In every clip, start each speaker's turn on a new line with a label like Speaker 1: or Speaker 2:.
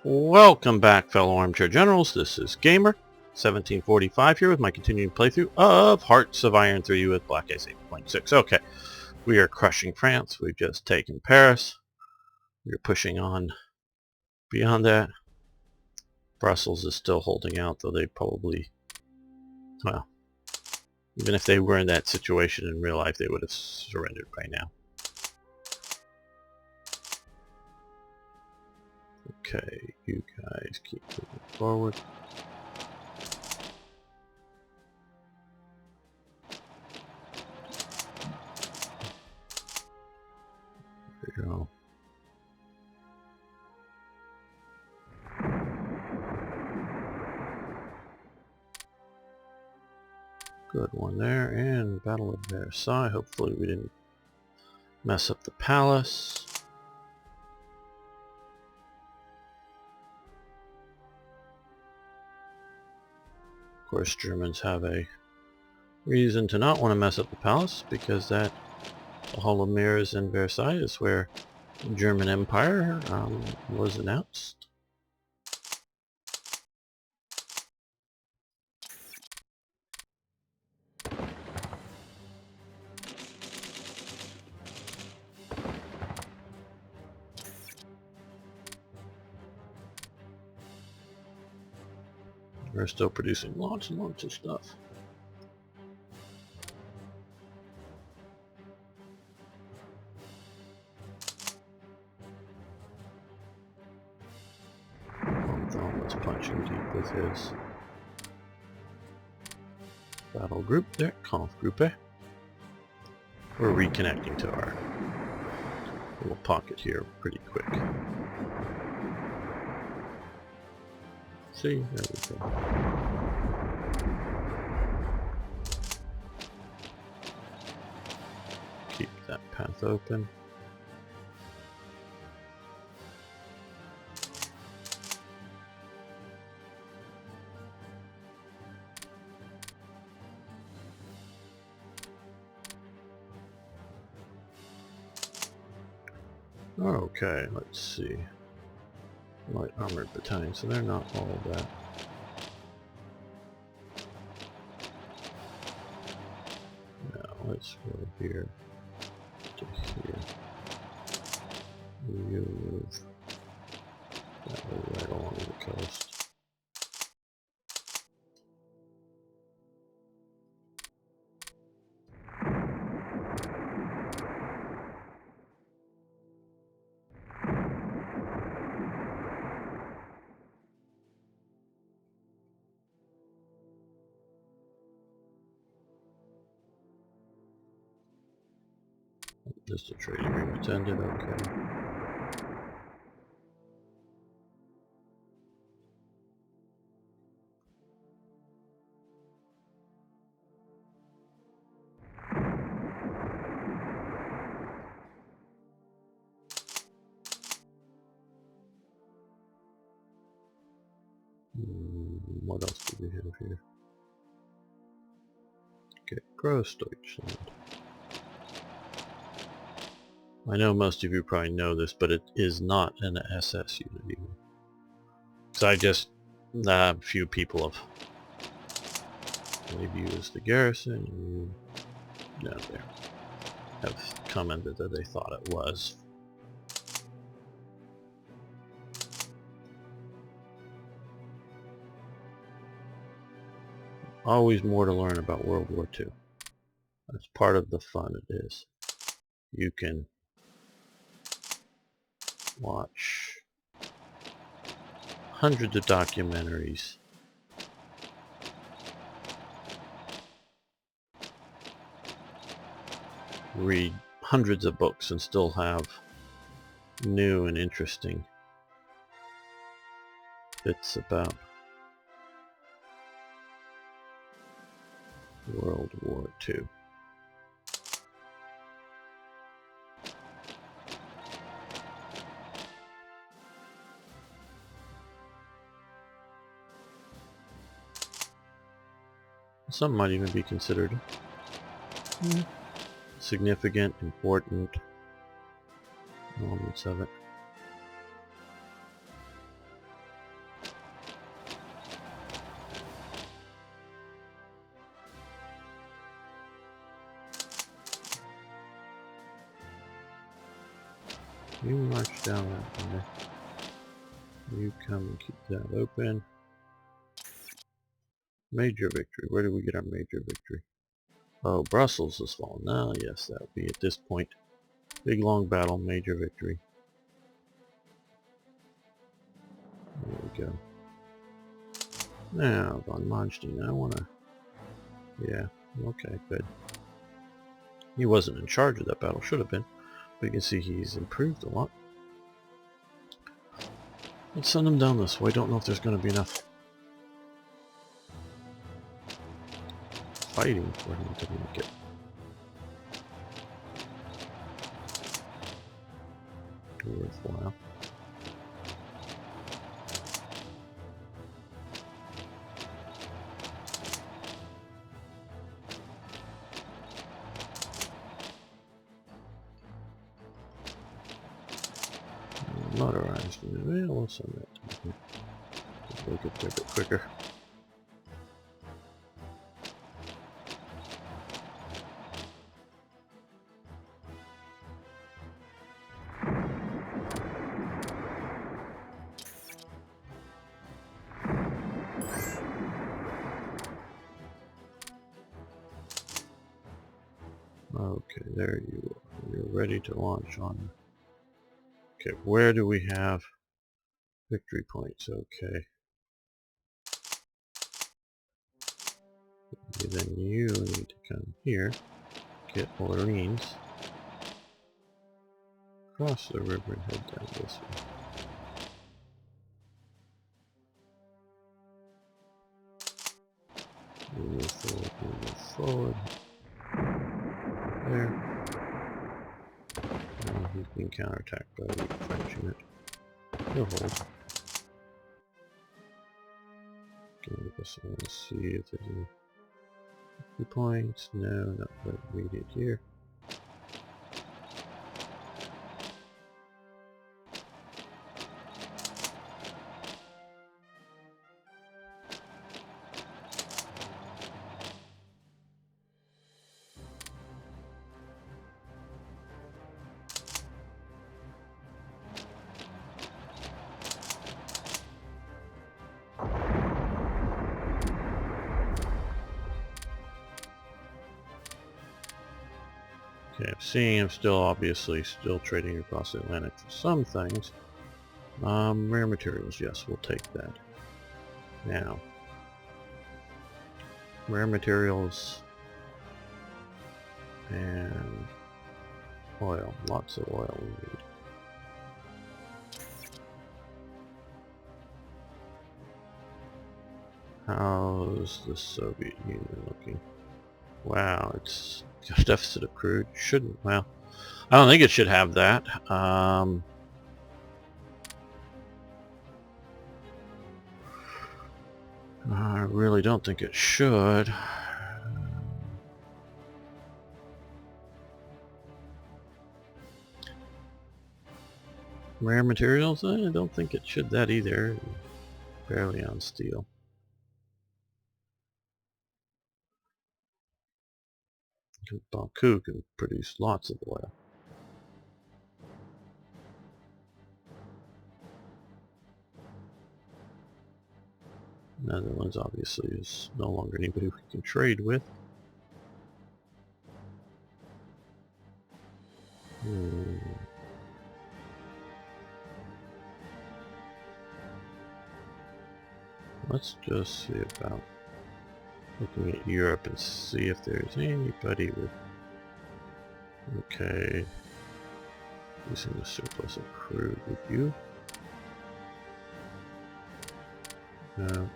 Speaker 1: Welcome back, fellow armchair generals. This is Gamer 1745 here with my continuing playthrough of Hearts of Iron 3 with Black Ice 8.6. Okay, we are crushing France. We've just taken Paris. We're pushing on beyond that. Brussels is still holding out, though they probably, well, even if they were in that situation in real life, they would have surrendered by now. Okay, you guys keep moving forward. There you go. Good one there, and Battle of Versailles. Hopefully we didn't mess up the palace. Of course, Germans have a reason to not want to mess up the palace, because that the Hall of Mirrors in Versailles is where the German Empire was announced. We're still producing lots and lots of stuff. Let's punching deep with his battle group there, Kampfgruppe. We're reconnecting to our little pocket here pretty quick. See, there we go. Keep that path open. Okay, let's see. Light armored battalion, so they're not all of that. Now let's go here to here. You move that way right along the coast. Just a trade agreement ended, okay. What else do we have here? Okay, Großdeutschland. I know most of you probably know this, but it is not an SS unit even. So I just, a few people have maybe used the garrison, no, there, have commented that they thought it was. Always more to learn about World War II. That's part of the fun it is. You can watch hundreds of documentaries, read hundreds of books, and still have new and interesting bits about World War II. Some might even be considered significant, important elements of it. You march down that way. You come and keep that open. Major victory. Where do we get our major victory? Oh, Brussels has fallen. Now, yes, that would be at this point. Big long battle, major victory. There we go. Now, von Manstein, I wanna... Yeah, okay, good. He wasn't in charge of that battle, should have been. But you can see he's improved a lot. Let's send him down this way. Don't know if there's going to be enough fighting for him to make it worthwhile. Motorized. Well, we'll send that to him. We'll get there a bit quicker. Okay, there you are. You're ready to launch on. Okay, where do we have victory points? Okay. Then you need to come here, get Orleans, cross the river and head down this way. Move forward, move forward. There. Now he's being counterattacked by the French unit. He'll hold. Okay, I guess I want to see if there's any key points. No, not quite immediate here. Okay, I'm seeing him still obviously still trading across the Atlantic for some things. Rare materials, yes, we'll take that. Now, rare materials and oil, lots of oil we need. How's the Soviet Union looking? Wow, it's got a deficit of crude. Shouldn't, well, I don't think it should have that. I really don't think it should. Rare materials? I don't think it should that either. Barely on steel. Baku can produce lots of oil. Netherlands obviously is no longer anybody we can trade with. Let's just see about looking at Europe and see if there's anybody with... Okay. Using the surplus of crude with you. No.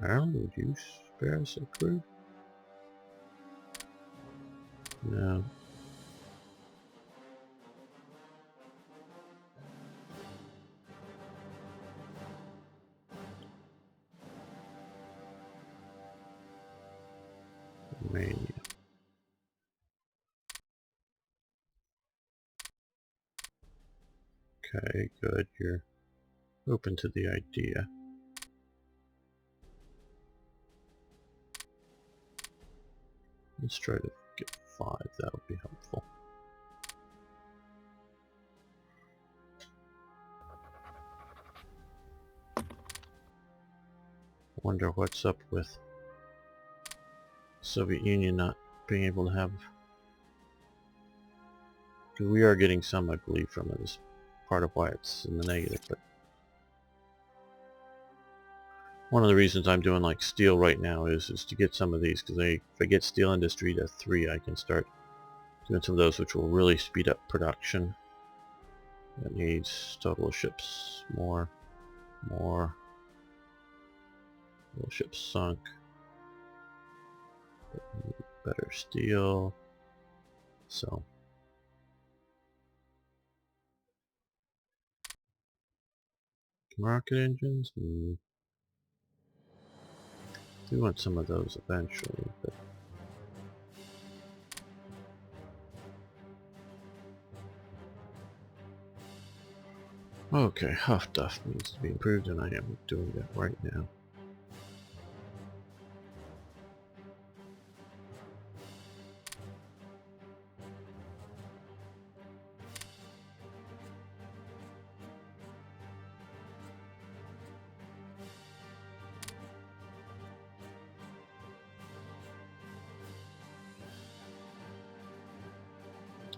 Speaker 1: Ireland, would you spare us a crude? No. Romania. Okay, good. You're open to the idea. Let's try to get 5. That would be helpful. Wonder what's up with Soviet Union not being able to have. We are getting some, I believe, from it as part of why it's in the negative. But one of the reasons I'm doing like steel right now is to get some of these, because if I get steel industry to 3, I can start doing some of those, which will really speed up production. That needs total ships more. Total ships sunk. Better steel. So. Rocket engines? We want some of those eventually, but okay, Huff Duff needs to be improved, and I am doing that right now.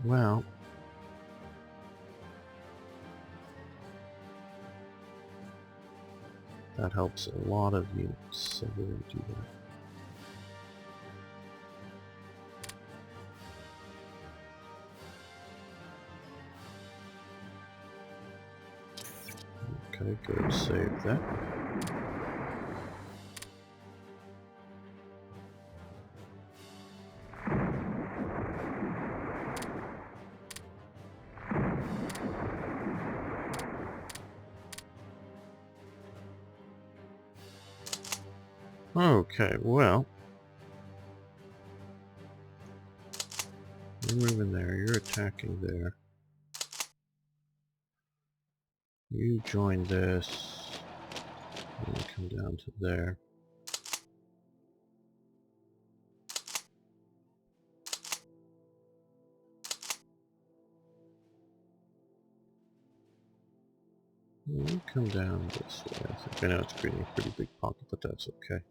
Speaker 1: Well, that helps a lot of units, so we're going to do that. Okay, good, save that. Okay, well, you're moving there, you're attacking there. You join this, and you come down to there. You come down this way, I think. I know it's creating a pretty big pocket, but that's okay.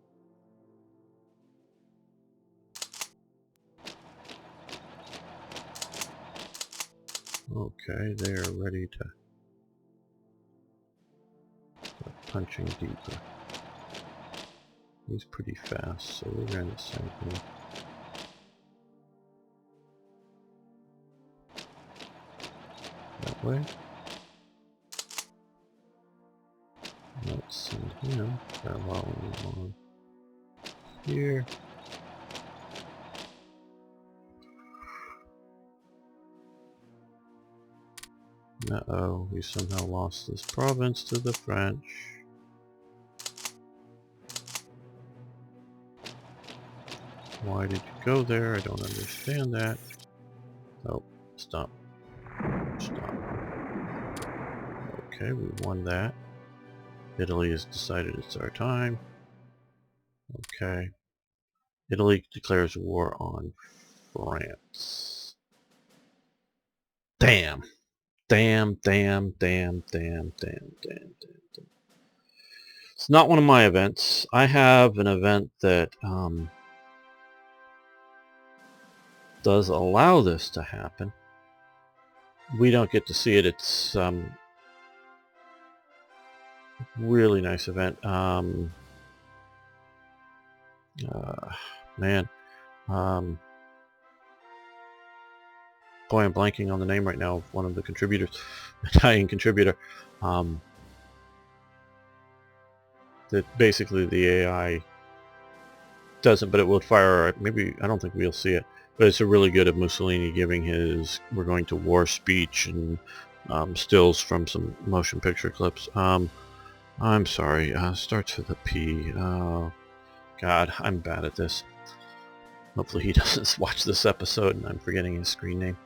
Speaker 1: Okay, they are ready to start punching deeper. He's pretty fast, so we're going to send him. That way. Let's send him paralleling along here. Uh-oh, we somehow lost this province to the French. Why did you go there? I don't understand that. Oh, stop. Stop. Okay, we won that. Italy has decided it's our time. Okay. Italy declares war on France. Damn. Damn. It's not one of my events. I have an event that does allow this to happen. We don't get to see it. It's really nice event. Man. Boy, I'm blanking on the name right now of one of the contributors. Italian contributor. That basically the AI doesn't, but it will fire. Maybe, I don't think we'll see it, but it's a really good of Mussolini giving his "we're going to war" speech and stills from some motion picture clips. I'm sorry, starts with a P. Oh God, I'm bad at this. Hopefully he doesn't watch this episode and I'm forgetting his screen name.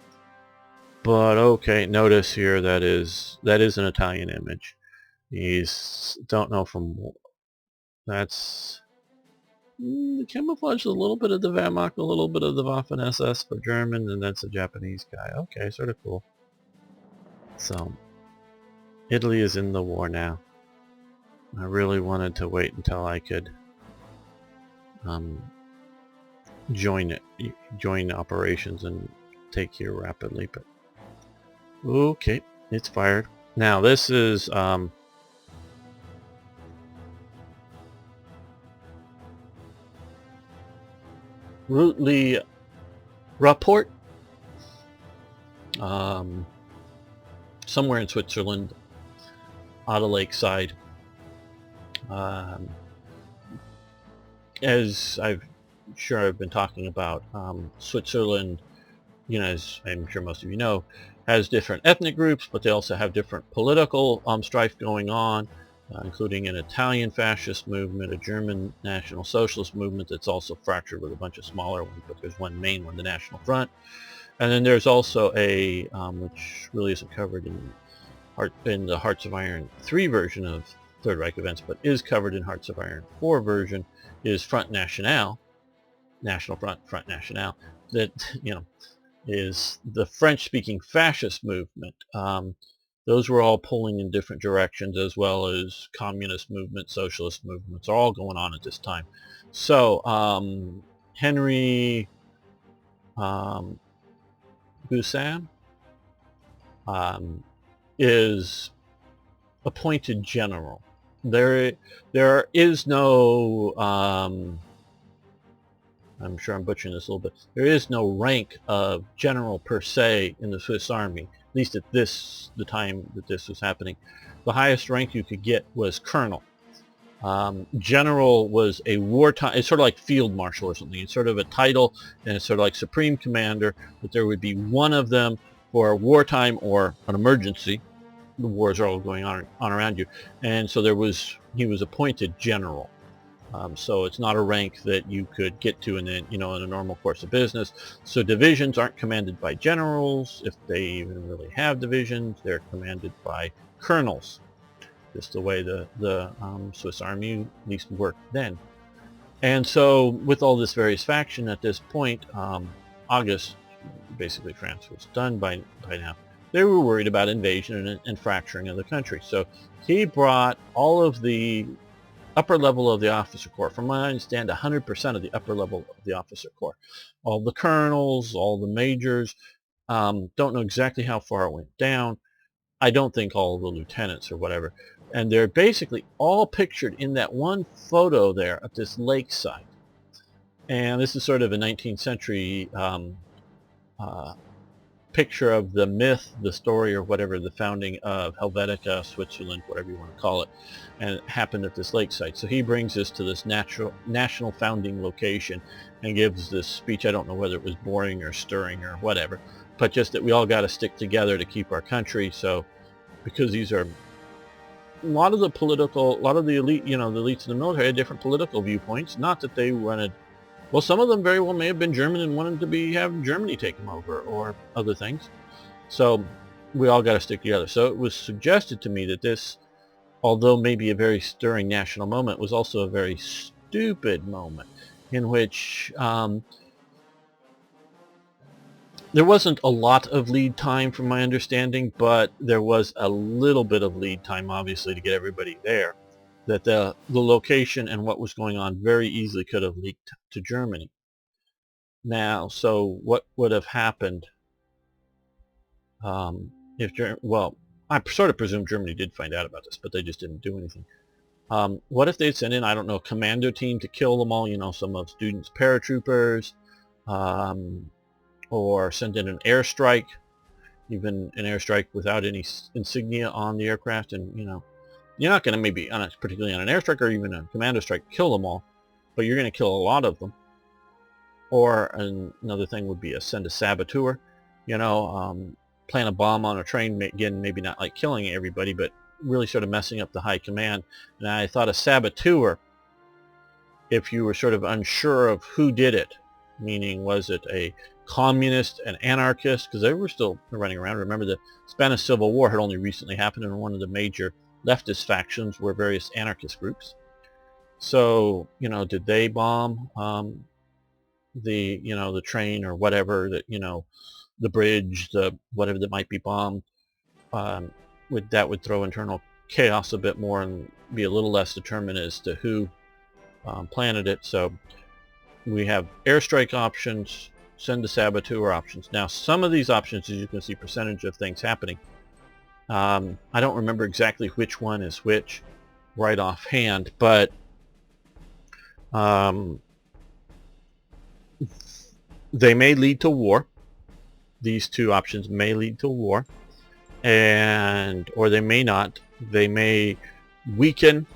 Speaker 1: But okay, notice here that is an Italian image. He's, don't know from, that's The camouflage is a little bit of the Wehrmacht, a little bit of the Waffen-SS for German, and that's a Japanese guy. Okay, sort of cool. So, Italy is in the war now. I really wanted to wait until I could join operations and take here rapidly, but okay, it's fired. Now this is Routely Rapport, somewhere in Switzerland, out of Lakeside. As I've been talking about, Switzerland, as I'm sure most of you know, has different ethnic groups, but they also have different political strife going on, including an Italian fascist movement, a German National Socialist movement that's also fractured with a bunch of smaller ones, but there's one main one, the National Front. And then there's also a, which really isn't covered in the Hearts of Iron 3 version of Third Reich events, but is covered in Hearts of Iron 4 version, is Front National, National Front, Front National, that, is the French-speaking fascist movement. Those were all pulling in different directions, as well as communist movements, socialist movements, are all going on at this time. So Henry Busan is appointed general. There is no I'm sure I'm butchering this a little bit. There is no rank of general per se in the Swiss Army, at least at the time that this was happening. The highest rank you could get was colonel. General was a wartime, it's sort of like field marshal or something. It's sort of a title, and it's sort of like supreme commander, but there would be one of them for wartime or an emergency. The wars are all going on around you. And so he was appointed general. So it's not a rank that you could get to in a normal course of business. So divisions aren't commanded by generals. If they even really have divisions, they're commanded by colonels. Just the way the Swiss Army at least worked then. And so with all this various faction at this point, August, basically France was done by now. They were worried about invasion and fracturing of the country. So he brought all of the upper level of the officer corps. From what I understand, 100% of the upper level of the officer corps. All the colonels, all the majors. Don't know exactly how far it went down. I don't think all of the lieutenants or whatever. And they're basically all pictured in that one photo there at this lakeside. And this is sort of a 19th century picture of the myth, the story, or whatever, the founding of Helvetica, Switzerland, whatever you want to call it, and it happened at this lakeside. So he brings us to this national founding location and gives this speech. I don't know whether it was boring or stirring or whatever, but just that we all got to stick together to keep our country. So because these are a lot of the elite, the elites in the military had different political viewpoints. Not that they wanted. Well, some of them very well may have been German and wanted to have Germany take them over or other things. So we all got to stick together. So it was suggested to me that this, although maybe a very stirring national moment, was also a very stupid moment in which there wasn't a lot of lead time from my understanding, but there was a little bit of lead time, obviously, to get everybody there. That the location and what was going on very easily could have leaked to Germany. Now, so what would have happened if well, I sort of presume Germany did find out about this, but they just didn't do anything. What if they'd sent in, I don't know, a commando team to kill them all, some of students' paratroopers, or send in an airstrike, even an airstrike without any insignia on the aircraft, and, you're not going to maybe, particularly on an airstrike or even a commando strike, kill them all, but you're going to kill a lot of them. Or another thing would be send a saboteur, plant a bomb on a train, again, maybe not like killing everybody, but really sort of messing up the high command. And I thought a saboteur, if you were sort of unsure of who did it, meaning was it a communist, an anarchist, because they were still running around. Remember, the Spanish Civil War had only recently happened, and one of the major leftist factions were various anarchist groups. So, did they bomb the train or whatever, that, the bridge, the whatever that might be bombed? Would throw internal chaos a bit more and be a little less determined as to who planted it. So we have airstrike options, send a saboteur options. Now, some of these options, as you can see, percentage of things happening. I don't remember exactly which one is which right offhand, but they may lead to war. These two options may lead to war, or they may not. They may weaken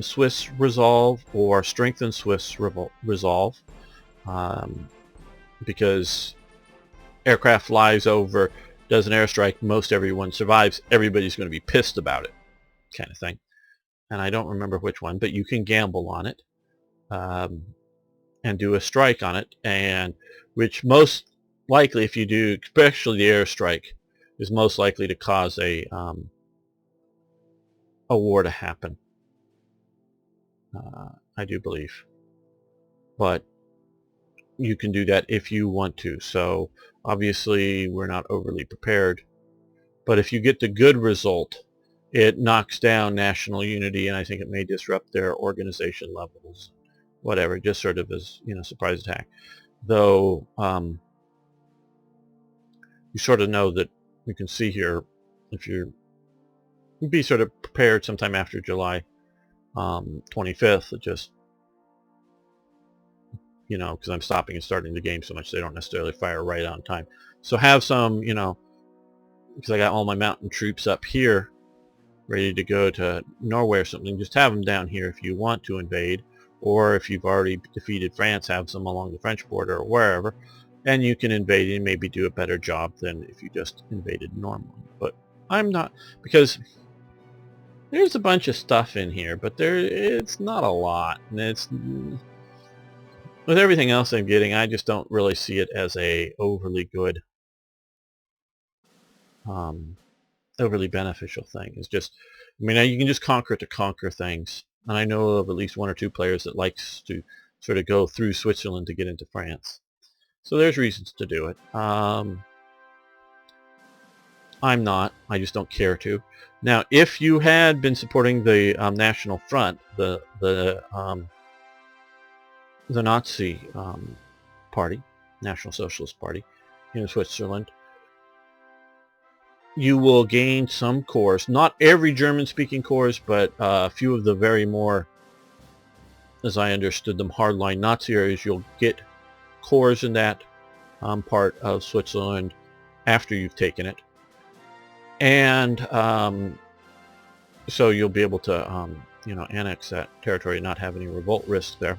Speaker 1: Swiss resolve or strengthen Swiss resolve, because aircraft flies over, does an airstrike, most everyone survives, everybody's going to be pissed about it, kind of thing. And I don't remember which one, but you can gamble on it and do a strike on it, and which most likely, if you do, especially the airstrike, is most likely to cause a war to happen. I do believe, but you can do that if you want to. So obviously we're not overly prepared, but if you get the good result, it knocks down national unity, and I think it may disrupt their organization levels, whatever, just sort of as, surprise attack. Though you sort of know that, you can see here, if you'd be sort of prepared sometime after July 25th, just, because I'm stopping and starting the game so much they don't necessarily fire right on time. So have some, because I got all my mountain troops up here ready to go to Norway or something, just have them down here if you want to invade, or if you've already defeated France, have some along the French border or wherever, and you can invade and maybe do a better job than if you just invaded normally. But I'm not, because there's a bunch of stuff in here, but it's not a lot, and it's, with everything else I'm getting, I just don't really see it as a overly good, overly beneficial thing. It's just, you can just conquer to conquer things, and I know of at least one or two players that likes to sort of go through Switzerland to get into France. So there's reasons to do it. I'm not. I just don't care to. Now, if you had been supporting the National Front, the Nazi party, National Socialist Party in Switzerland, you will gain some cores. Not every German-speaking cores, but a few of the very more, as I understood them, hardline Nazi areas. You'll get cores in that part of Switzerland after you've taken it. And so you'll be able to, annex that territory and not have any revolt risk there.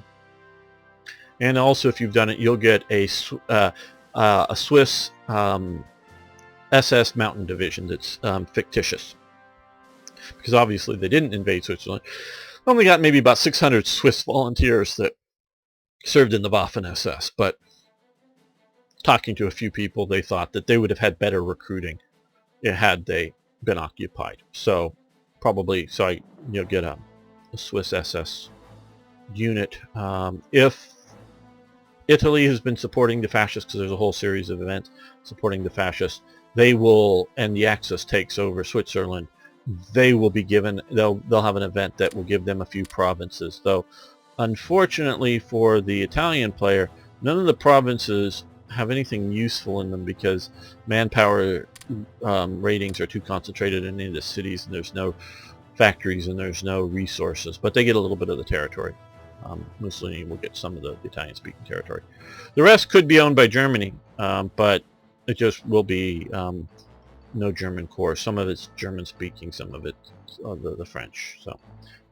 Speaker 1: And also, if you've done it, you'll get a Swiss SS Mountain Division that's fictitious. Because obviously they didn't invade Switzerland. They only got maybe about 600 Swiss volunteers that served in the Waffen-SS. But talking to a few people, they thought that they would have had better recruiting had they been occupied. So probably, you'll get a Swiss SS unit. If Italy has been supporting the fascists, because there's a whole series of events supporting the fascists, they will, and the Axis takes over Switzerland, they will be given, they'll have an event that will give them a few provinces. Though unfortunately for the Italian player, none of the provinces have anything useful in them, because manpower ratings are too concentrated in any of the cities, and there's no factories and there's no resources. But they get a little bit of the territory. Mussolini will get some of the Italian-speaking territory. The rest could be owned by Germany, but it just will be no German core. Some of it's German-speaking, some of it's the French. So,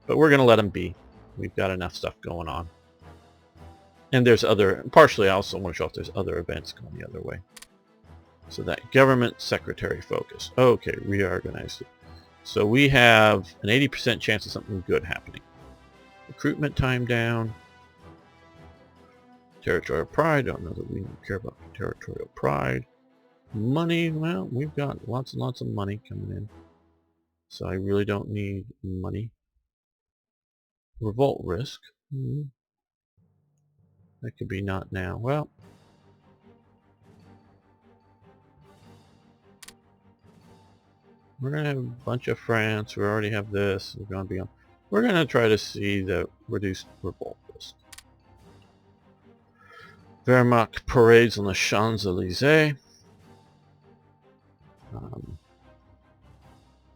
Speaker 1: but we're going to let them be. We've got enough stuff going on. And there's other, partially I also want to show if there's other events going the other way. So that government secretary focus. Okay, reorganized. So we have an 80% chance of something good happening. Recruitment time down. Territorial pride. Don't know that we care about territorial pride. Money. Well, we've got lots and lots of money coming in. So I really don't need money. revolt risk. That could be not now. Well, we're going to have a bunch of France. We already have this. We're going to be on. We're going to try to see the reduced revolt risk. Wehrmacht parades on the Champs-Élysées.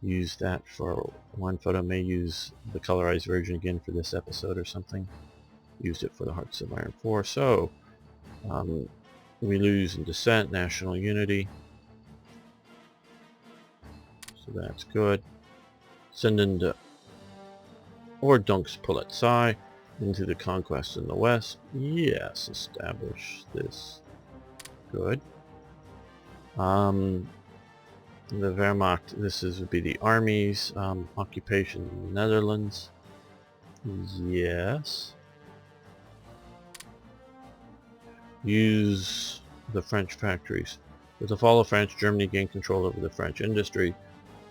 Speaker 1: Use that for one photo. May use the colorized version again for this episode or something. Used it for the Hearts of Iron 4. So, we lose in dissent, national unity. So that's good. Send into Ordnungspolizei into the conquest in the west. Yes, establish this. Good. The Wehrmacht, would be the armies, occupation in the Netherlands. Yes. Use the French factories. With the fall of France, Germany gained control over the French industry.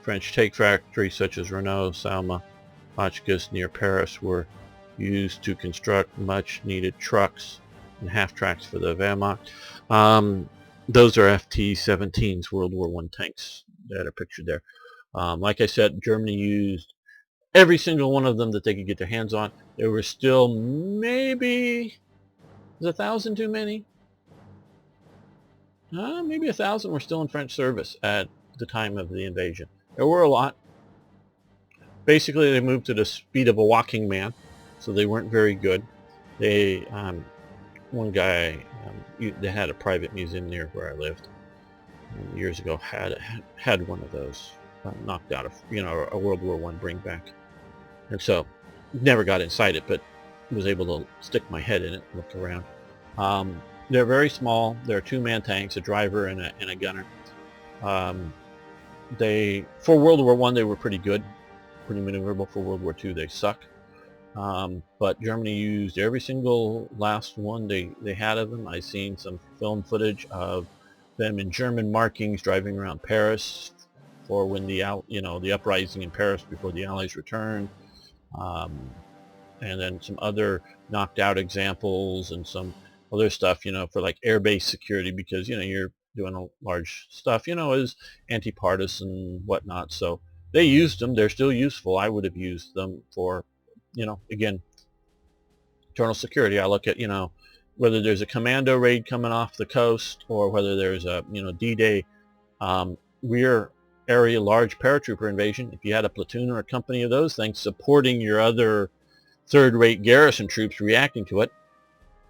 Speaker 1: French tank factories such as Renault, Salma, Hotchkiss near Paris were used to construct much needed trucks and half-tracks for the Wehrmacht. Those are FT-17s, World War I tanks that are pictured there. Like I said, Germany used every single one of them that they could get their hands on. There were still maybe... Is 1,000 too many? Maybe 1,000 were still in French service at the time of the invasion. There were a lot. Basically, they moved to the speed of a walking man, so they weren't very good. They, one guy, they had a private museum near where I lived years ago. Had one of those knocked out of, a World War I bring back, and so never got inside it, but was able to stick my head in it, and look around. They're very small. They're two-man tanks, a driver and a gunner. For World War I, they were pretty good, pretty maneuverable. For World War II, they suck. But Germany used every single last one they had of them. I've seen some film footage of them in German markings driving around Paris for when the uprising in Paris before the Allies returned. And then some other knocked out examples and some other stuff, for like airbase security, because, you're doing a large stuff, as anti-partisan whatnot. So they used them. They're still useful. I would have used them for, again, internal security. I look at, whether there's a commando raid coming off the coast or whether there's a, D-Day rear area large paratrooper invasion. If you had a platoon or a company of those things supporting your other third-rate garrison troops reacting to it,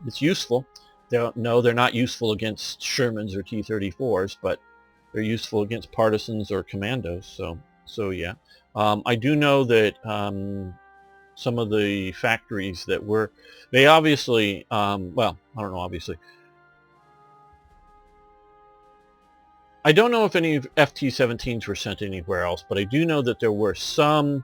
Speaker 1: it's useful. They're not useful against Shermans or T-34s, but they're useful against partisans or commandos. So yeah. I do know that some of the factories that were, they obviously, well, I don't know, obviously. I don't know if any FT-17s were sent anywhere else, but I do know that there were some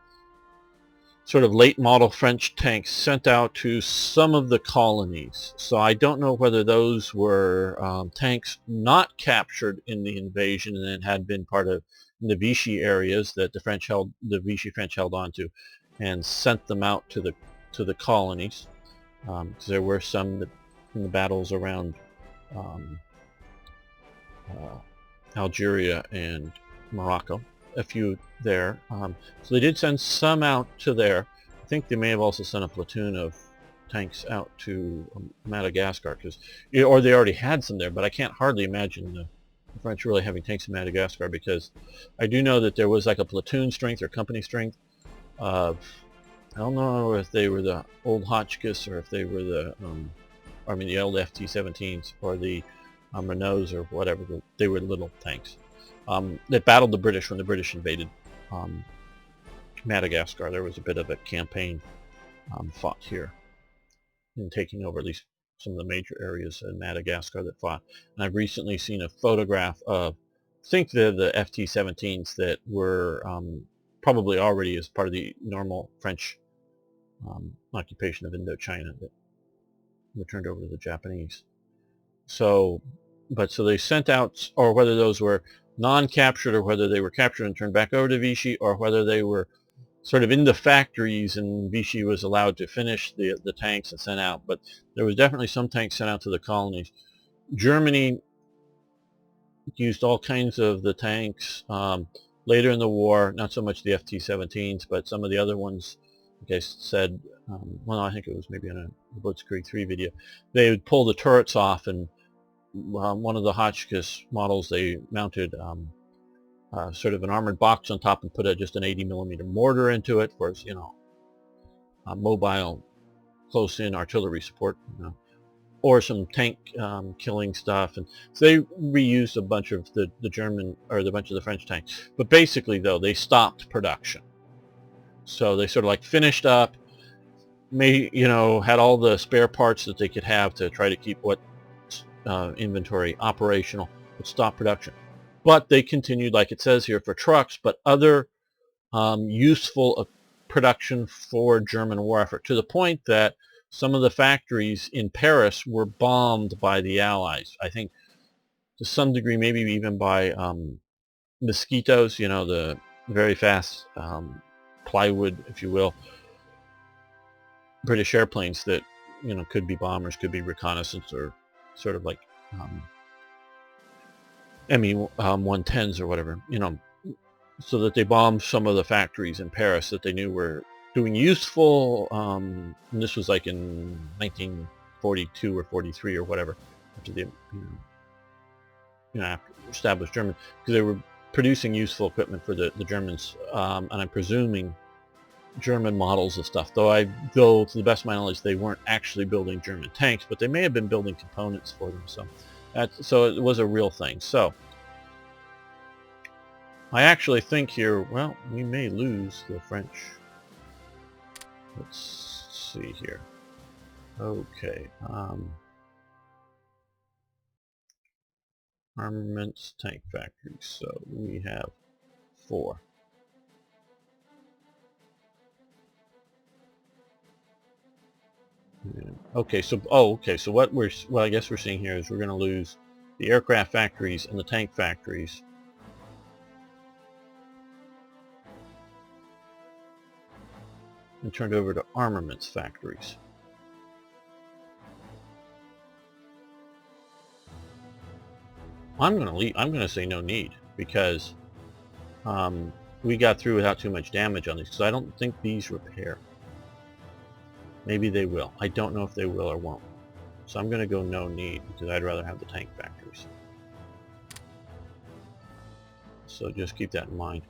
Speaker 1: sort of late model French tanks sent out to some of the colonies. So I don't know whether those were tanks not captured in the invasion and then had been part of the Vichy areas that the Vichy French held on to, and sent them out to the colonies. Because there were some in the battles around Algeria and Morocco. A few there. So they did send some out to there. I think they may have also sent a platoon of tanks out to Madagascar, or they already had some there, but I can't hardly imagine the French really having tanks in Madagascar, because I do know that there was like a platoon strength or company strength of, I don't know if they were the old Hotchkiss or if they were the old FT-17s or the Renaults or whatever. They were little tanks that battled the British when the British invaded Madagascar. There was a bit of a campaign fought here in taking over at least some of the major areas in Madagascar that fought. And I've recently seen a photograph of, I think they're the FT-17s that were probably already as part of the normal French occupation of Indochina that were turned over to the Japanese. So they sent out, or whether those were non-captured or whether they were captured and turned back over to Vichy, or whether they were sort of in the factories, and Vichy was allowed to finish the tanks and sent out. But there was definitely some tanks sent out to the colonies. Germany used all kinds of the tanks later in the war, not so much the FT-17s, but some of the other ones, like I said, well, I think it was maybe in a Blitzkrieg 3 video, they would pull the turrets off, and one of the Hotchkiss models, they mounted sort of an armored box on top and put just an 80mm mortar into it for, mobile close-in artillery support, or some tank killing stuff, and so they reused a bunch of the German, or the bunch of the French tanks. But basically, though, they stopped production. So they sort of like finished up, had all the spare parts that they could have to try to keep what inventory operational, but stopped production. But they continued, like it says here, for trucks, but other useful production for German war effort, to the point that some of the factories in Paris were bombed by the Allies. I think to some degree, maybe even by mosquitoes, the very fast plywood, if you will, British airplanes that, could be bombers, could be reconnaissance, or sort of like Me-110s or whatever, so that they bombed some of the factories in Paris that they knew were doing useful, and this was like in 1942 or 43 or whatever, after the after established German, because they were producing useful equipment for the Germans, and I'm presuming German models of stuff, though to the best of my knowledge, they weren't actually building German tanks, but they may have been building components for them. So it was a real thing. So I actually think here, well, we may lose the French. Let's see here. Okay. Armaments, tank factories. So we have 4. Yeah. Okay. So what I guess we're seeing here is we're going to lose the aircraft factories and the tank factories. And turned over to armaments factories. I'm going to say no need, because we got through without too much damage on these, because I don't think these repair. Maybe they will. I don't know if they will or won't. So I'm going to go no need, because I'd rather have the tank factories. So just keep that in mind.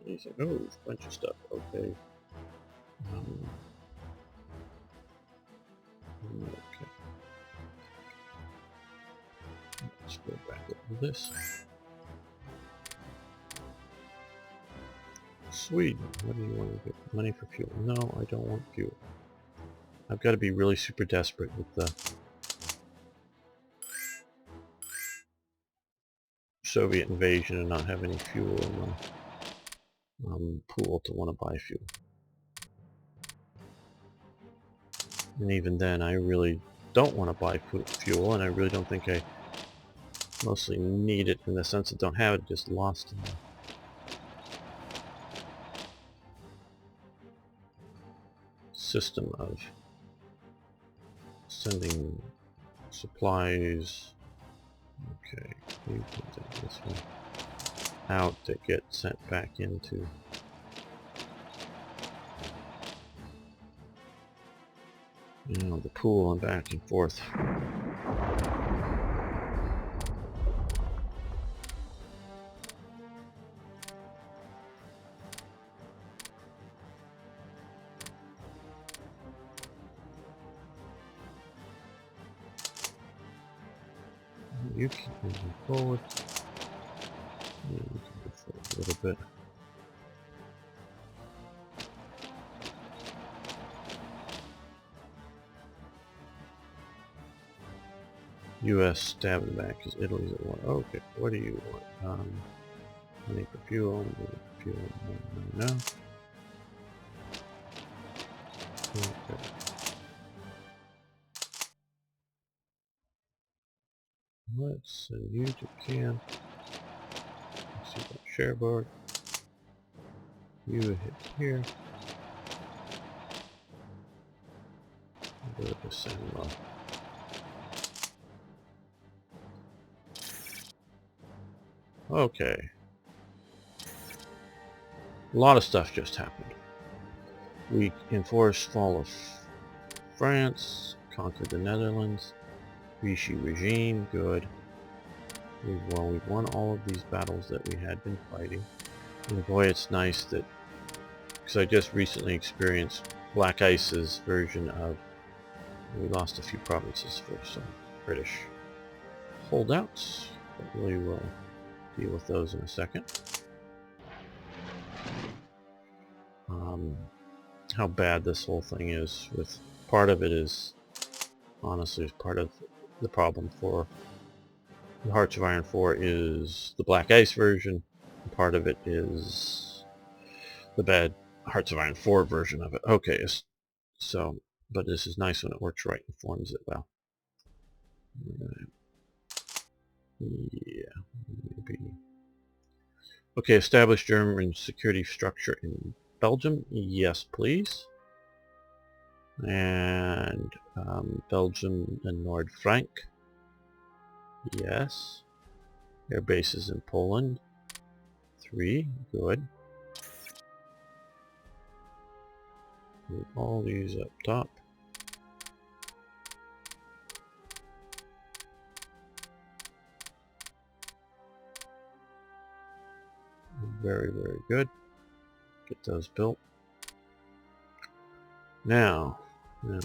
Speaker 1: He's like, oh, there's a bunch of stuff. Okay. Okay. Let's go back over this. Sweden, what do you want to get? Money for fuel? No, I don't want fuel. I've got to be really super desperate with the Soviet invasion and not have any fuel in my pool to want to buy fuel. And even then, I really don't want to buy fuel, and I really don't think I mostly need it, in the sense that don't have it, just lost in the system of sending supplies. Okay, you can take this one out to get sent back into the pool and back and forth. You can move forward. Yeah, you can go forward a little bit. U.S. stab in the back because Italy's at 1. Okay, what do you want? Money for fuel. Money for fuel. No. Okay. let's send you to Cam. Let's see about Cherbourg. You hit here. Go to Samuel. Okay. A lot of stuff just happened. We enforced fall of France, conquered the Netherlands, Vichy regime, good. We've won all of these battles that we had been fighting. And boy, it's nice that, because I just recently experienced Black Ice's version of, we lost a few provinces for some British holdouts, but we will deal with those in a second. How bad this whole thing is, with part of it is, honestly, is part of the problem for the Hearts of Iron 4 is the Black Ice version, and part of it is the bad Hearts of Iron 4 version of it. Okay, so, but this is nice when it works right and forms it well. Yeah, maybe. Okay, establish German security structure in Belgium. Yes, please. And Belgium and Nord-Frank. Yes. Air bases in Poland. 3. Good. Move all these up top. Very, very good. Get those built. Now, we're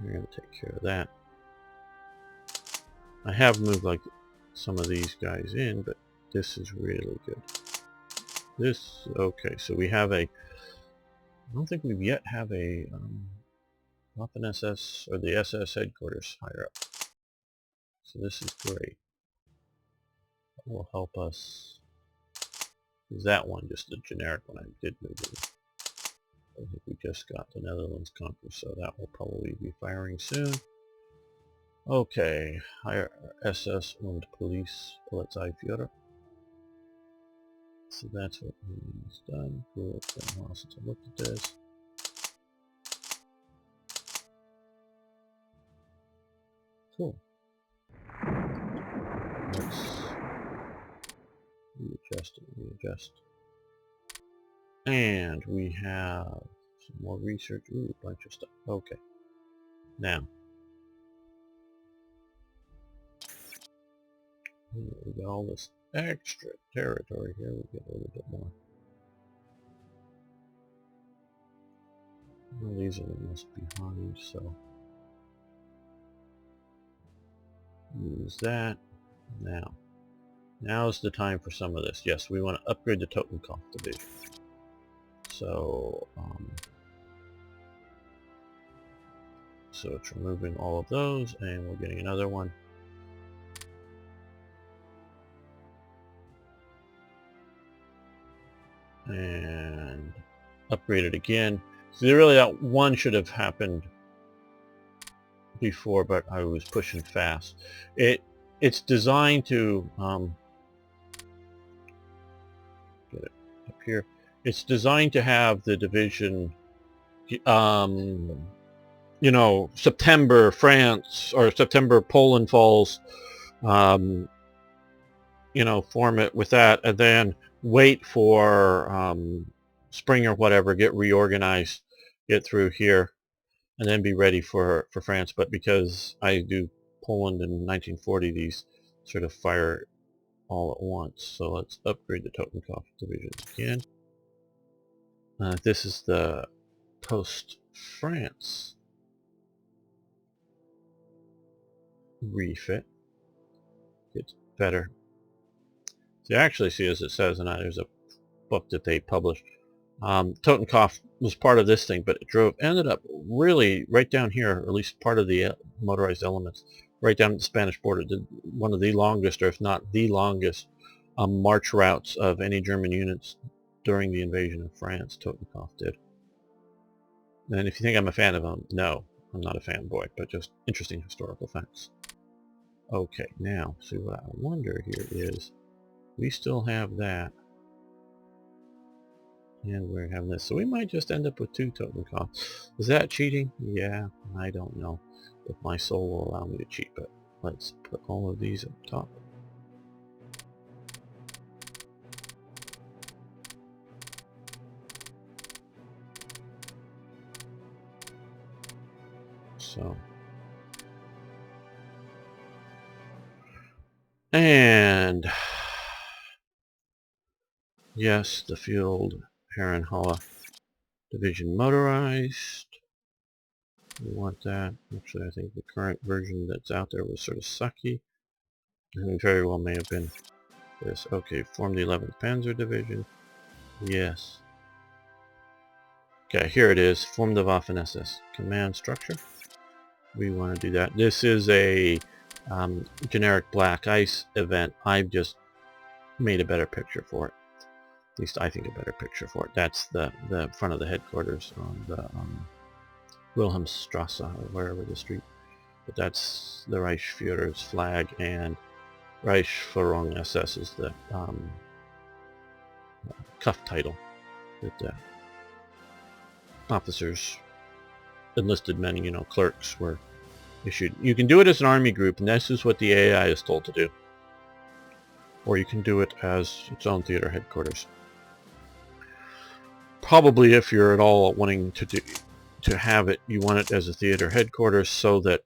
Speaker 1: going to take care of that. I have moved like some of these guys in, but this is really good. This, okay, so we have a, I don't think we've yet have a Waffen-SS or the SS headquarters higher up. So this is great. That will help us. That one, just a generic one, I did move in. I think we just got the Netherlands conquered, so that will probably be firing soon. Okay, higher SS und Police Polizeiführer. So that's what he's done. Cool, it's been a while since I looked at this. Cool. Let's readjust. And we have some more research. Ooh, a bunch of stuff. Okay. Now, we got all this extra territory here. We get a little bit more. Well, these are the most behind, so use that. Now's the time for some of this. Yes, we want to upgrade the Totenkopf division. So, so it's removing all of those, and we're getting another one. And upgrade it again. So really that one should have happened before, but I was pushing fast. It's designed to get it up here. It's designed to have the division, you know, September France or September Poland falls, you know, form it with that, and then wait for spring or whatever, get reorganized, get through here, and then be ready for France. But because I do Poland in 1940, these sort of fire all at once. So let's upgrade the Totenkopf division again. This is the post-France refit. It's better. So you actually see, as it says, and there's a book that they published. Totenkopf was part of this thing, but it ended up really right down here, or at least part of the motorized elements, right down at the Spanish border. Did one of the longest, or if not the longest, march routes of any German units during the invasion of France. Totenkopf did. And if you think I'm a fan of them, no, I'm not a fanboy, but just interesting historical facts. Okay, now, see what I wonder here is, we still have that, and we're having this, so we might just end up with 2 token costs. Is that cheating? Yeah, I don't know if my soul will allow me to cheat, but let's put all of these up top. So, and yes, the field Herrenhalle division motorized. We want that. Actually, I think the current version that's out there was sort of sucky. And very well may have been this. Okay, form the 11th Panzer Division. Yes. Okay, here it is. Form the Waffen-SS. Command structure. We want to do that. This is a generic black ice event. I've just made a better picture for it. At least I think a better picture for it. That's the front of the headquarters on the Wilhelmstrasse, or wherever the street. But that's the Reichsführer's flag, and Reichsführung SS is the cuff title that the officers, enlisted men, you know, clerks were issued. You can do it as an army group, and this is what the AI is told to do. Or you can do it as its own theater headquarters. Probably, if you're at all wanting to have it, you want it as a theater headquarters, so that,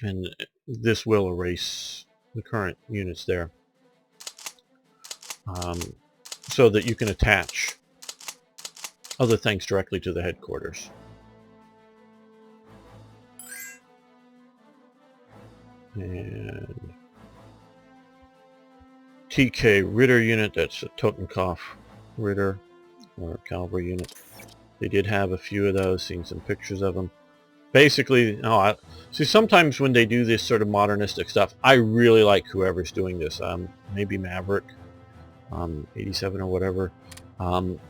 Speaker 1: and this will erase the current units there, so that you can attach other things directly to the headquarters. And TK Ritter unit, that's a Totenkopf Ritter or cavalry unit. They did have a few of those, seen some pictures of them. Basically, no, see, sometimes when they do this sort of modernistic stuff, I really like whoever's doing this. Maybe Maverick, 87 or whatever.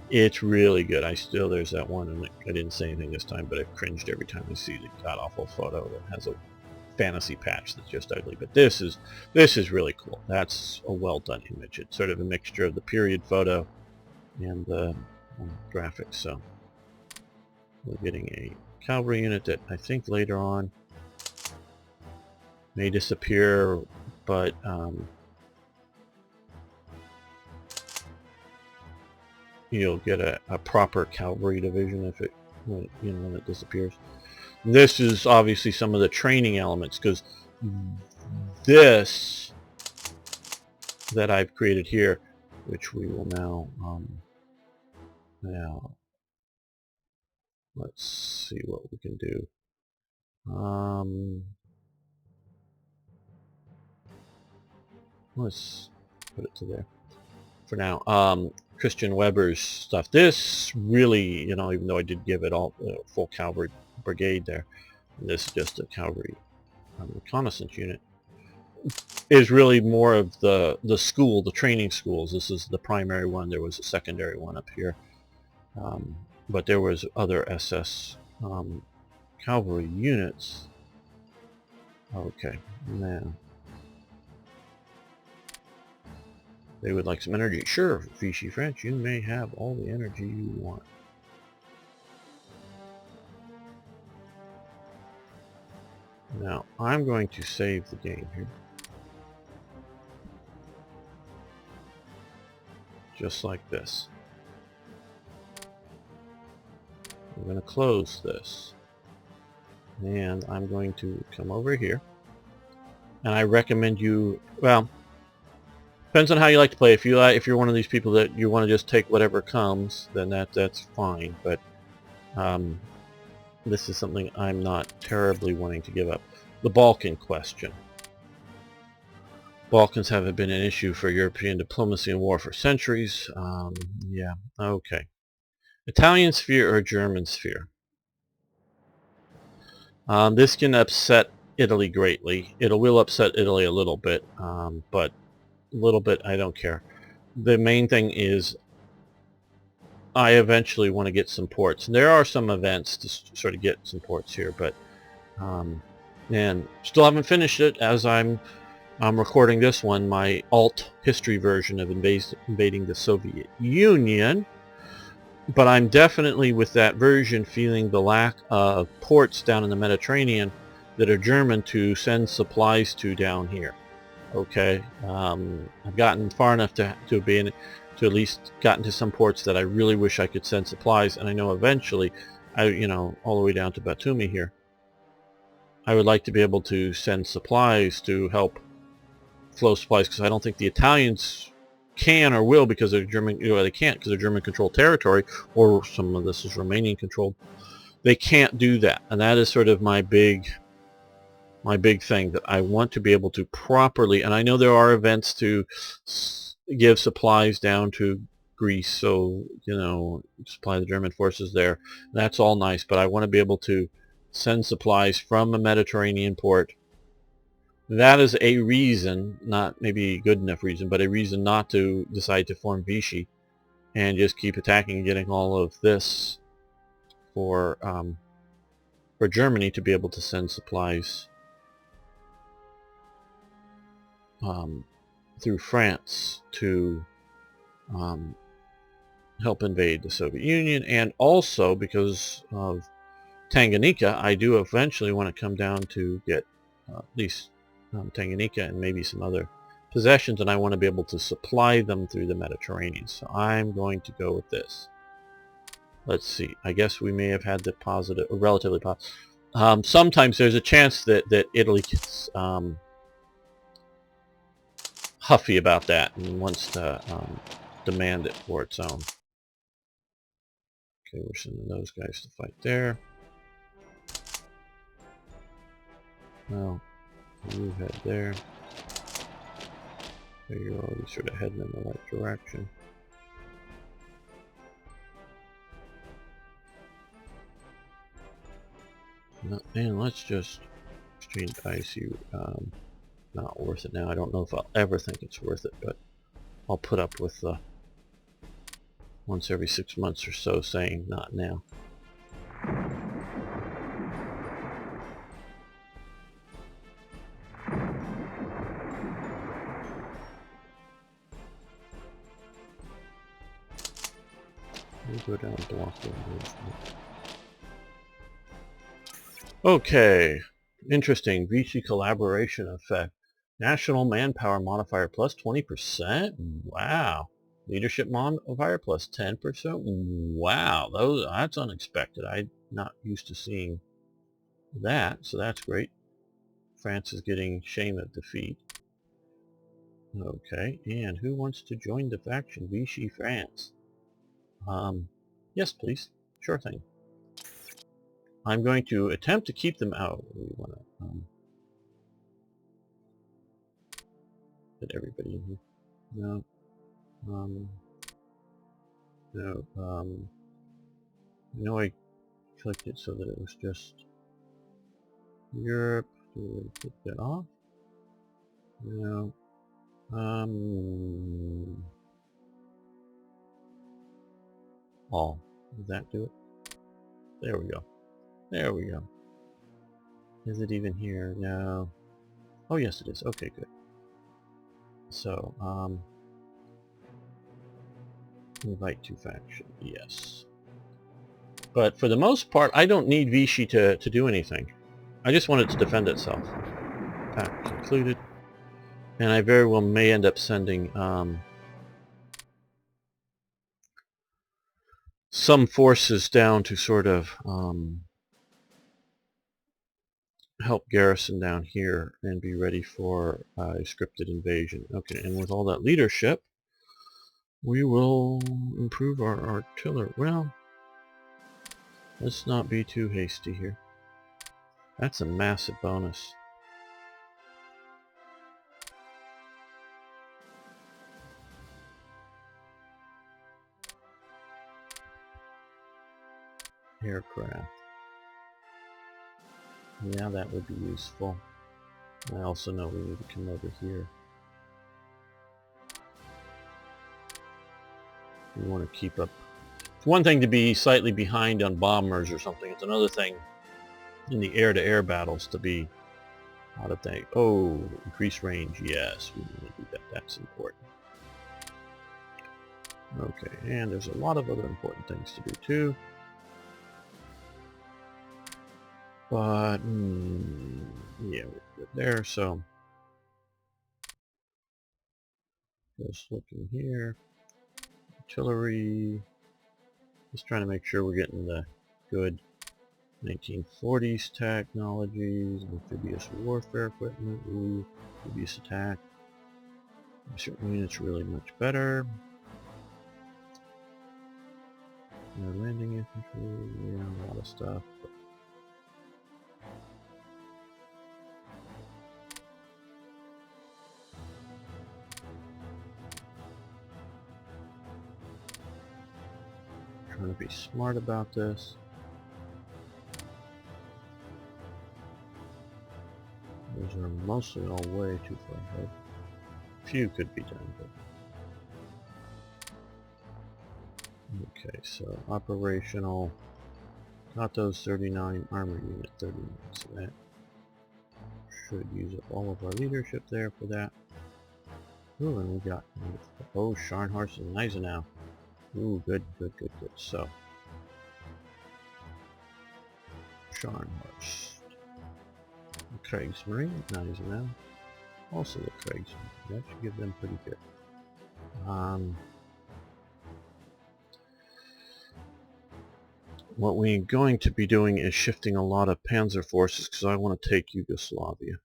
Speaker 1: It's really good. There's that one, and I didn't say anything this time, but I've cringed every time I see the god-awful photo that has a fantasy patch that's just ugly. But this is really cool. That's a well-done image. It's sort of a mixture of the period photo and the graphics. So we're getting a cavalry unit that I think later on may disappear, but you'll get a proper cavalry division if it, when it disappears. This is obviously some of the training elements, because this that I've created here, which we will now let's see what we can do. Let's put it to there for now. Christian Weber's stuff. This really, even though I did give it all full cavalry brigade there, and this is just a cavalry reconnaissance unit, is really more of the school, the training schools. This is the primary one. There was a secondary one up here, but there was other SS cavalry units. Okay, now they would like some energy. Sure, Vichy French, you may have all the energy you want. Now, I'm going to save the game here. Just like this. I'm going to close this. And I'm going to come over here. And I recommend you, well, depends on how you like to play. If you're one of these people that you want to just take whatever comes, then that's fine. But this is something I'm not terribly wanting to give up. The Balkan question. Balkans haven't been an issue for European diplomacy and war for centuries. Yeah, okay. Italian sphere or German sphere? This can upset Italy greatly. It will upset Italy a little bit, but a little bit I don't care. The main thing is I eventually want to get some ports. And there are some events to sort of get some ports here, but And still haven't finished it as I'm recording this one, my alt history version of invading the Soviet Union. But I'm definitely, with that version, feeling the lack of ports down in the Mediterranean that are German to send supplies to down here. Okay, I've gotten far enough to at least gotten to some ports that I really wish I could send supplies, and I know eventually, all the way down to Batumi here, I would like to be able to send supplies to help flow supplies, because I don't think the Italians can or will, because they're German. They can't, because they're German-controlled territory, or some of this is Romanian-controlled. They can't do that, and that is sort of my big thing, that I want to be able to properly, and I know there are events to give supplies down to Greece, so supply the German forces there. That's all nice, but I want to be able to send supplies from a Mediterranean port. That is a reason, not maybe a good enough reason, but a reason not to decide to form Vichy and just keep attacking and getting all of this for Germany to be able to send supplies through France to help invade the Soviet Union, and also because of Tanganyika, I do eventually want to come down to get at least Tanganyika and maybe some other possessions, and I want to be able to supply them through the Mediterranean. So I'm going to go with this. Let's see. I guess we may have had the positive, or relatively positive. Sometimes there's a chance that Italy gets huffy about that and wants to demand it for its own. Okay, we're sending those guys to fight there. Well, you head there. Okay, you're already sort of heading in the right direction. And let's just exchange ICU. Not worth it now. I don't know if I'll ever think it's worth it, but I'll put up with the once every 6 months or so saying not now. We'll go down and block the movement. Okay, interesting. Vichy collaboration effect. National manpower modifier plus 20%? Wow. Leadership modifier plus 10%? Wow, that's unexpected. I'm not used to seeing that, so that's great. France is getting shame of defeat. Okay, and who wants to join the faction Vichy France? Yes, please. Sure thing. I'm going to attempt to keep them out. We want to get everybody in here. No. No. I clicked it so that it was just Europe. Do we take that off? No. All. Does that do it? There we go. There we go. Is it even here? No. Oh yes it is. Okay, good. So, invite to faction. Yes. But for the most part, I don't need Vichy to do anything. I just want it to defend itself. Pact concluded. And I very well may end up sending some forces down to sort of help garrison down here and be ready for a scripted invasion. Okay, and with all that leadership, we will improve our artillery. Well, let's not be too hasty here. That's a massive bonus. Aircraft. Yeah, that would be useful. I also know we need to come over here. We want to keep up. It's one thing to be slightly behind on bombers or something. It's another thing in the air-to-air battles to be How did they... Oh, increase range. Yes, we want to do that. That's important. Okay, and there's a lot of other important things to do too. But, yeah, we're good there, so... Just looking here. Artillery. Just trying to make sure we're getting the good 1940s technologies, amphibious warfare equipment, ooh, amphibious attack. Certain units really much better. Landing infantry, yeah, a lot of stuff. Trying to be smart about this. Those are mostly all way too far ahead. Few could be done, but... Okay, so operational. Got those 39, armor unit 39, so that should use up all of our leadership there for that. Ooh, and we got... Oh, Scharnhorst and Gneisenau. Ooh, good, good, good, good. So, Scharnhorst. Kriegsmarine, Gneisenau. Also the Kriegsmarine. That should give them pretty good. What we're going to be doing is shifting a lot of panzer forces because I want to take Yugoslavia.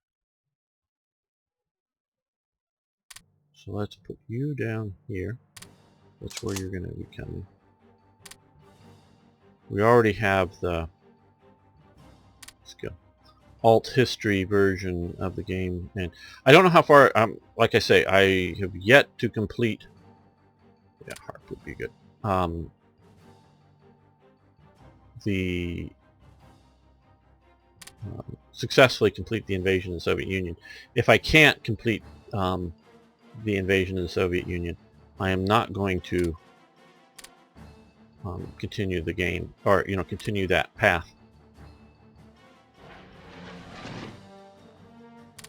Speaker 1: So let's put you down here. That's where you're going to be coming. We already have the alt history version of the game, and I don't know how far. Like I say, I have yet to complete. Yeah, Harp would be good. The successfully complete the invasion of the Soviet Union. If I can't complete the invasion of the Soviet Union, I am not going to continue the game, or continue that path.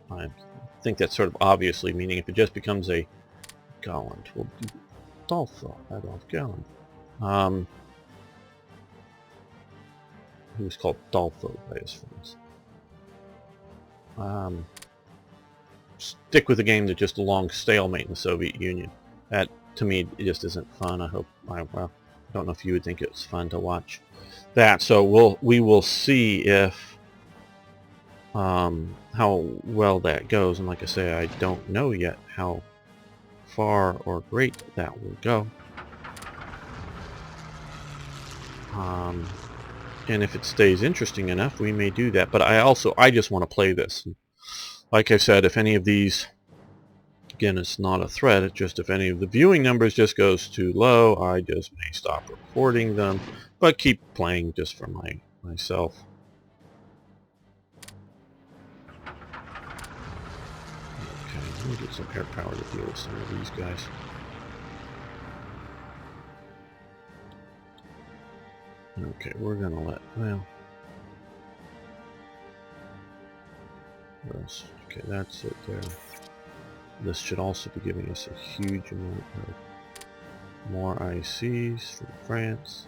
Speaker 1: I think that's sort of obviously, meaning if it just becomes a Gallant, we'll do Dolpha, Adolf Gallant. He was called Dolfo by his friends. Stick with a game that's just a long stalemate in the Soviet Union. That, to me, it just isn't fun. I don't know if you would think it's fun to watch that. So we will see if how well that goes. And like I say, I don't know yet how far or great that will go. And if it stays interesting enough, we may do that. But I just want to play this. Like I said, if any of these, again, it's not a threat, it's just if any of the viewing numbers just goes too low, I just may stop recording them, but keep playing just for myself. Okay, let me get some air power to deal with some of these guys. Okay, we're gonna okay, that's it there. This should also be giving us a huge amount of more ICs from France.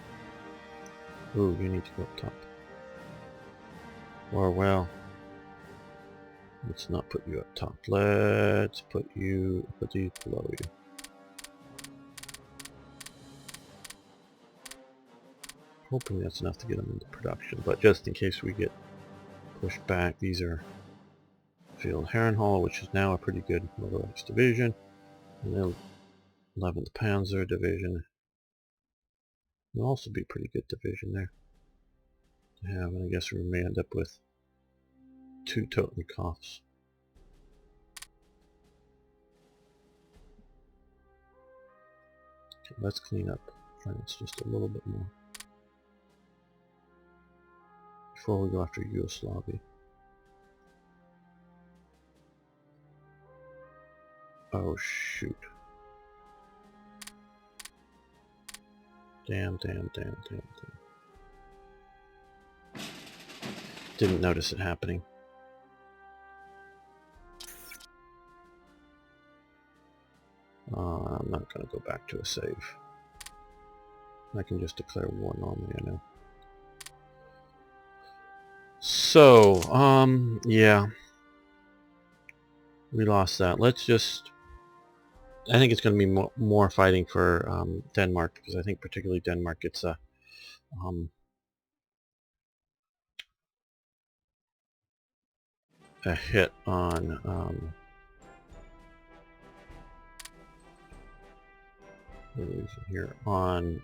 Speaker 1: Ooh, you need to go up top. Or, well, let's not put you up top. Let's put these below you. Hoping that's enough to get them into production, but just in case we get pushed back, these are Field Herrenhall, which is now a pretty good motorized division, and then 11th Panzer Division will also be a pretty good division there to have, and I guess we may end up with 2 Totenkopfs. Okay, let's clean up France just a little bit more before we go after Yugoslavia. Oh shoot. Damn. Didn't notice it happening. I'm not going to go back to a save. I can just declare war normally, I know. So, yeah. We lost that. Let's just... I think it's going to be more fighting for Denmark, because I think particularly Denmark gets a hit on here on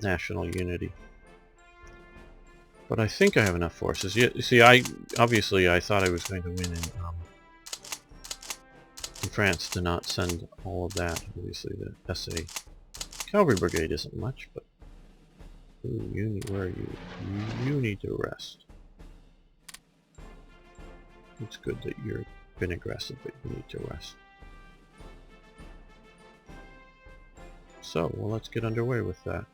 Speaker 1: national unity. But I think I have enough forces. You see, obviously I thought I was going to win in France to not send all of that. Obviously the SA Cavalry Brigade isn't much, but ooh, where are you? You need to rest. It's good that you've been aggressive, but you need to rest. So, well, let's get underway with that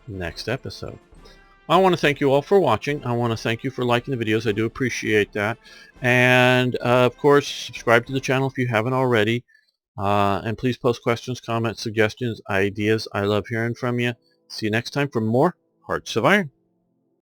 Speaker 1: next episode. I want to thank you all for watching. I want to thank you for liking the videos. I do appreciate that. And, of course, subscribe to the channel if you haven't already. And please post questions, comments, suggestions, ideas. I love hearing from you. See you next time for more Hearts of Iron.